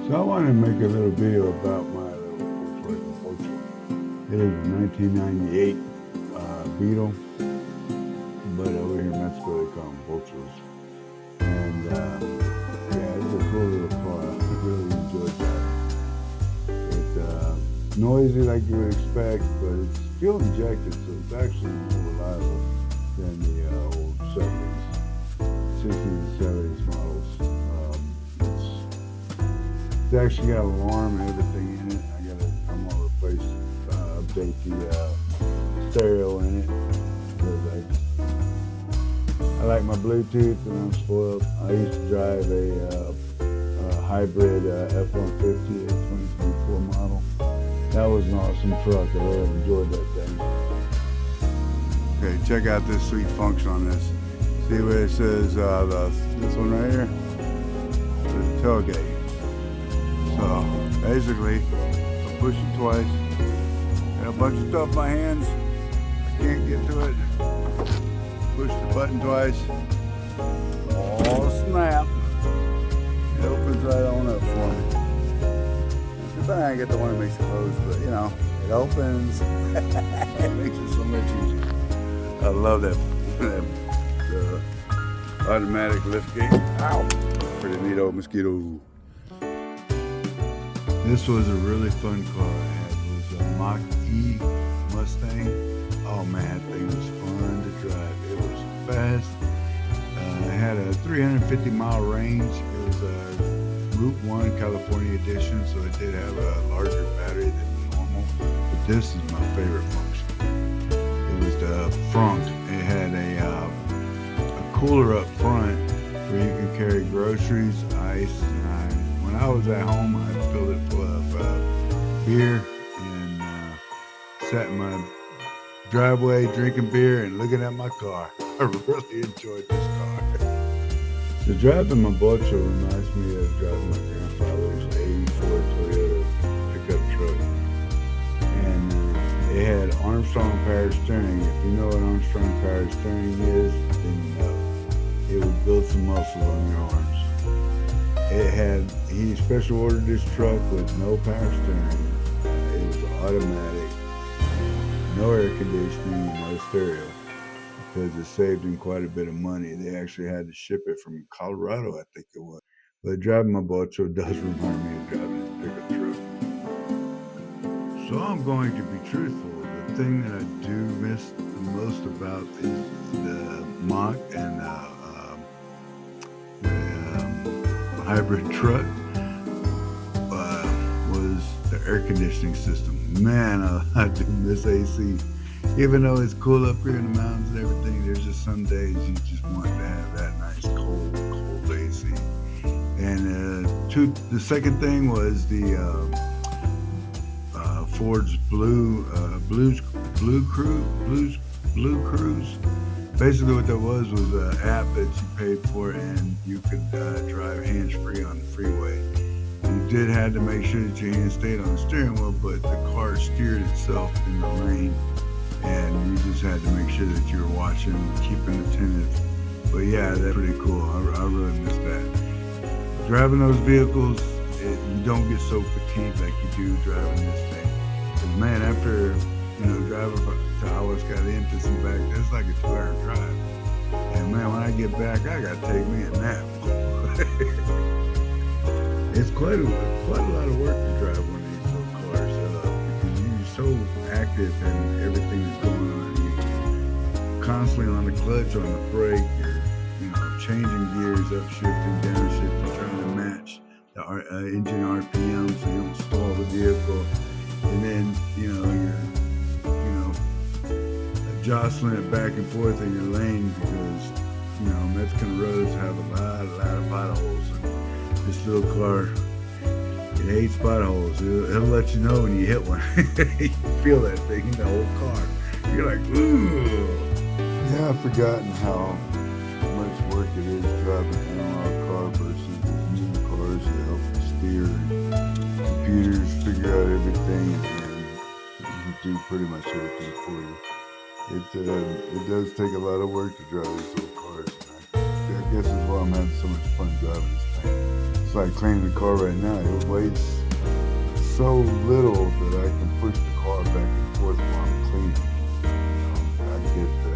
So I wanted to make a little video about my little Volkswagen Vocho. It is a 1998 Beetle, but over here in Mexico they call them Vochos. And yeah, it's a cool little car. I really enjoyed that. It's noisy like you would expect, but it's fuel injected, so it's actually more reliable than the old 70s, 60s, and 70s models. It's actually got an alarm and everything in it. I'm gonna replace, update the stereo in it because I like my Bluetooth and I'm spoiled. I used to drive a hybrid F-150, a 2024 model. That was an awesome truck. I really enjoyed that thing. Okay, check out this sweet function on this. See where it says this one right here? The tailgate. So basically, I push it twice. Got a bunch of stuff in my hands. I can't get to it. Push the button twice. Oh snap! It opens right on up for me. Too bad I get the one that makes it close, but you know, it opens. It makes it so much easier. I love that automatic lift gate. Ow! Pretty neat old mosquito. This was a really fun car I had. It was a Mach-E Mustang. Oh man, that thing was fun to drive. It was fast. It had a 350 mile range. It was a Route 1 California edition, so it did have a larger battery than normal. But this is my favorite function. It was the front. It had a cooler up front where you could carry groceries, ice, and when I was at home, I filled it full of beer and sat in my driveway drinking beer and looking at my car. I really enjoyed this car. So driving my Vocho reminds me of driving my grandfather's '84 Toyota pickup truck. And it had Armstrong power steering. If you know what Armstrong power steering is, then you know. It would build some muscle on your arms. He special ordered this truck with no power steering. It was automatic, no air conditioning, no stereo, because it saved him quite a bit of money. They actually had to ship it from Colorado, I think it was. But driving my Vocho does remind me of driving this pickup truck. So I'm going to be truthful. The thing that I do miss the most about the Mach and the hybrid truck was the air conditioning system. Man, I do miss AC. Even though it's cool up here in the mountains and everything, there's just some days you just want to have that nice cold AC. And the second thing was the Ford's Blue Cruise. Basically what that was an app that you paid for and you could drive hands-free on the freeway. You did have to make sure that your hands stayed on the steering wheel, but the car steered itself in the lane and you just had to make sure that you were watching, keeping attentive. But yeah, that's pretty cool. I really miss that. Driving those vehicles, you don't get so fatigued like you do driving this thing. Because man, after driving to Aguascalientes and back, that's like a 2-hour drive. And man, when I get back, I gotta take me a nap. It's quite a lot of work to drive one of these little cars because you're so active in everything that's going on. You're constantly on the clutch, on the brake. You're changing gears, upshifting, downshifting, trying to match the engine RPM so you don't stall the vehicle. And then you're jostling it back and forth in your lane because Mexican roads have a lot of potholes. And this little car, it hates potholes. It'll let you know when you hit one. You feel that thing in the whole car. You're like, ooh. Yeah, I've forgotten how much work it is driving an analog car versus these new cars that help you steer and computers figure out everything and do pretty much everything for you. It does take a lot of work to drive these little cars. And I guess that's why I'm having so much fun driving this thing. It's like cleaning the car right now. It weighs so little that I can push the car back and forth while I'm cleaning. I get the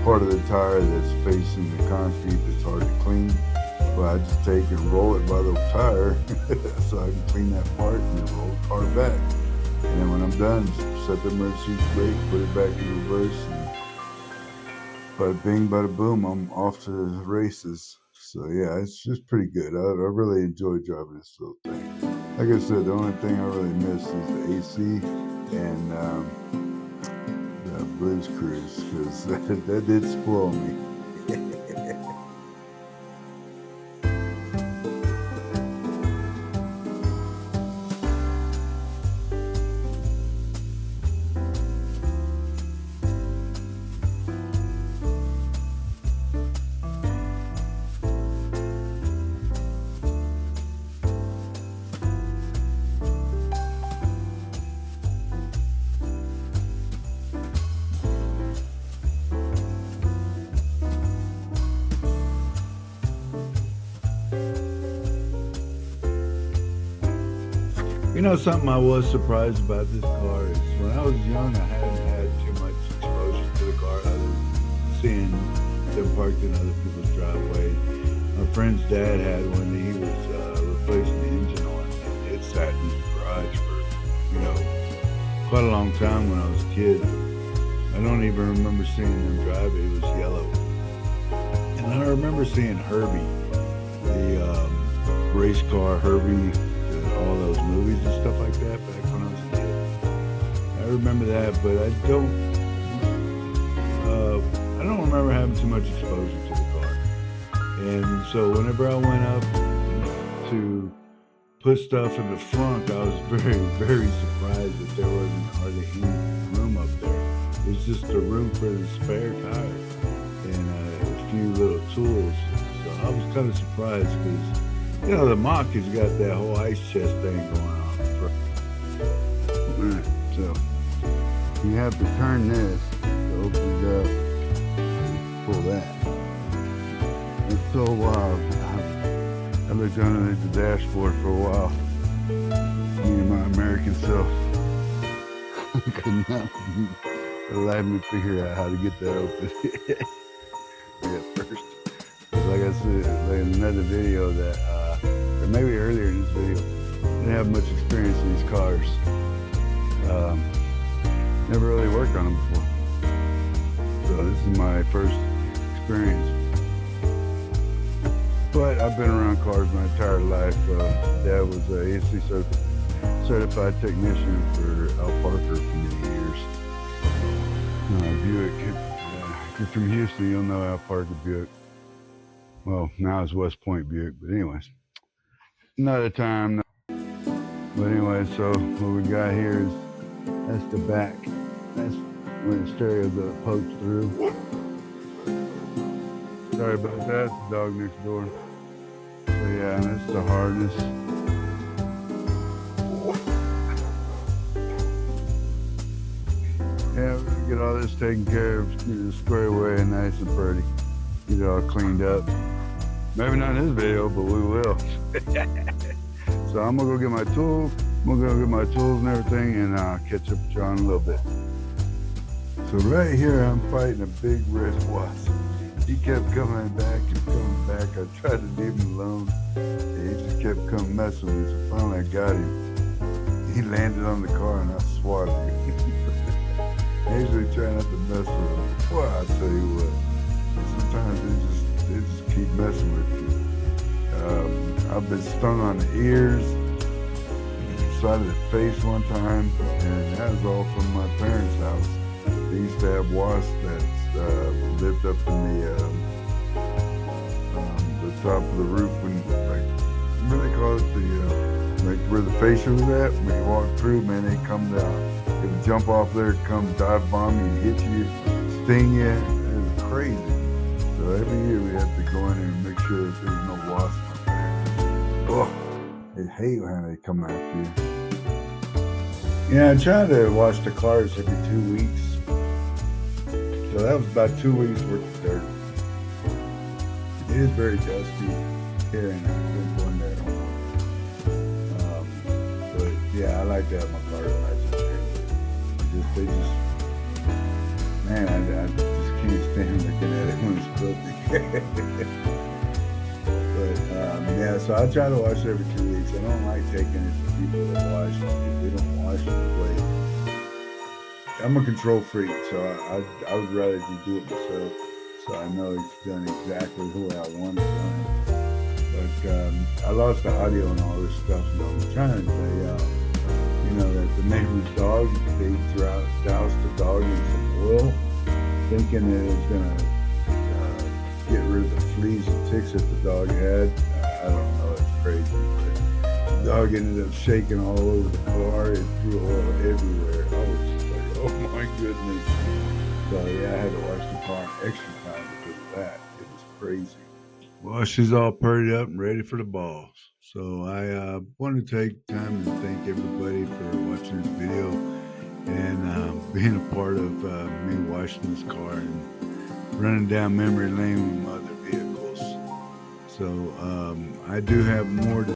part of the tire that's facing the concrete that's hard to clean. But I just take and roll it by the tire so I can clean that part and then roll the car back. And then when I'm done, just set the emergency brake, put it back in reverse, and bada bing, bada boom, I'm off to the races. So yeah, it's just pretty good. I really enjoy driving this little thing. Like I said, the only thing I really miss is the AC and the Blues Cruise, because that did spoil me. You know, something I was surprised about this car is when I was young, I hadn't had too much exposure to the car other than seeing them parked in other people's driveways. My friend's dad had one that he was replacing the engine on, and it sat in his garage for, quite a long time when I was a kid. I don't even remember seeing them drive it. It was yellow. And I remember seeing Herbie, the race car Herbie, all those movies and stuff like that back when I was a kid. I remember that, but I don't remember having too much exposure to the car. And so whenever I went up to put stuff in the front, I was very, very surprised that there wasn't hardly any room up there. It's just a room for the spare tire and a few little tools. So I was kind of surprised because the Mach has got that whole ice chest thing going on. Alright, so you have to turn this to open it up and pull that. It's so wild. I looked underneath the dashboard for a while. Me and my American self could not allow me to figure out how to get that open. At first. Like I said, like in another video that or maybe earlier in this video, I didn't have much experience in these cars. Never really worked on them before. So this is my first experience. But I've been around cars my entire life. Dad was a AC certified technician for Al Parker for many years. Buick. If you're from Houston, you'll know Al Parker Buick. Well, now it's West Point Buick, but anyways, another time. But anyway, so what we got here is, that's the back. That's when the stereo pokes through. Sorry about that, it's the dog next door. So yeah, and that's the harness. Yeah, we're gonna get all this taken care of, get it squared away and nice and pretty. Get it all cleaned up. Maybe not in this video, but we will. So I'm gonna go get my tools. I'm gonna go get my tools and everything, and catch up with you on a little bit. So right here, I'm fighting a big red wasp. He kept coming back and coming back. I tried to leave him alone, and he just kept coming messing with me. So finally, I got him. He landed on the car, and I swatted him. I usually try not to mess with him. Boy, I tell you what, sometimes they just keep messing with you. I've been stung on the ears, side of the face one time, and that was all from my parents' house. They used to have wasps that lived up in the top of the roof, when, like, what do they call it? Like where the fascia was at. When you walk through, man, they come down. They would jump off there, come dive bomb you, hit you, sting you. It was crazy. So every year we have to go in there and make sure that there's no wasps up there. Oh, I hate when they come after you. Yeah, I try to wash the cars every 2 weeks. So that was about 2 weeks worth of dirt. It is very dusty here, and I've been going there. Yeah, I like to have my cars nice and clean. They just, man, I just can't stand looking at it when it's filthy. But yeah, so I try to wash every 2 weeks. I don't like taking it to people that wash it because they don't wash it the way. I'm a control freak, so I would rather just do it myself, so I know it's done exactly the way I want it done. But I lost the audio and all this stuff, so I'm trying to say, that the neighbor's dog, they doused the dog in some oil, thinking that it was gonna get rid of the fleas and ticks that the dog had. I don't know, it's crazy. But the dog ended up shaking all over the car. It threw oil everywhere. I was just like, oh my goodness. So yeah, I had to wash the car extra time because of that. It was crazy. Well, she's all purred up and ready for the balls. So I want to take time to thank everybody for watching this video and being a part of me washing this car and running down memory lane with my other vehicles. So I do have more to